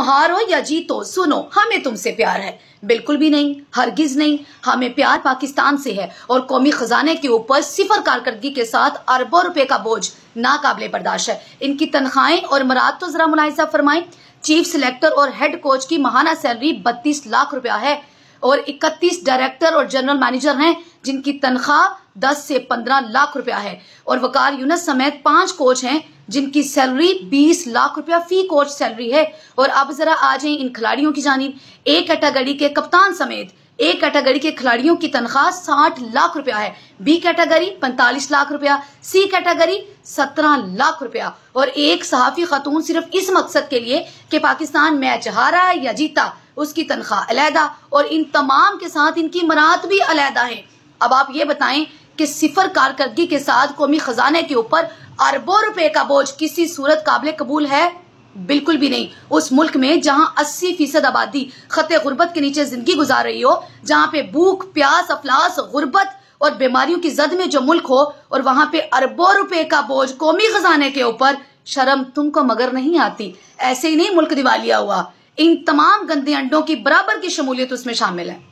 हारो या जीतो, सुनो हमें तुमसे प्यार है। बिल्कुल भी नहीं, हरगिज नहीं। हमें प्यार पाकिस्तान से है और कौमी खजाने के ऊपर सिफर कारकर्दगी के साथ अरबों रुपए का बोझ नाकाबिले बर्दाश्त है। इनकी तनख्वाहें और मराद तो जरा मुलाहिजा फरमाएं। चीफ सिलेक्टर और हेड कोच की माहाना सैलरी 32 लाख रुपया है और 31 डायरेक्टर और जनरल मैनेजर हैं जिनकी तनख्वाह 10 से 15 लाख रुपया है और वकार यूनुस समेत 5 कोच हैं जिनकी सैलरी 20 लाख रुपया फी कोच सैलरी है। और अब जरा आ जाएं इन खिलाड़ियों की जानिब। ए कैटेगरी के कप्तान समेत ए कैटेगरी के खिलाड़ियों की तनख्वाह 60 लाख रुपया है, बी कैटेगरी 45 लाख रुपया, सी कैटेगरी 17 लाख रुपया। और एक सहाफी खातून सिर्फ इस मकसद के लिए कि पाकिस्तान मैच हारा या जीता, उसकी तनख्वाह अलहदा और इन तमाम के साथ इनकी मरात भी अलहदा है। अब आप ये बताएं कि सिफर कारकर्दगी के साथ कौमी खजाने के ऊपर अरबों रुपए का बोझ किसी सूरत काबिल कबूल है? बिल्कुल भी नहीं। उस मुल्क में जहां 80% आबादी खते गुर्बत के नीचे जिंदगी गुजार रही हो, जहां पे भूख प्यास अफलास गुर्बत और बीमारियों की जद में जो मुल्क हो, और वहां पे अरबों रुपए का बोझ कौमी खजाने के ऊपर, शर्म तुमको मगर नहीं आती? ऐसे ही नहीं मुल्क दिवालिया हुआ। इन तमाम गंदे अंडों की बराबर की शमूलियत उसमें शामिल है।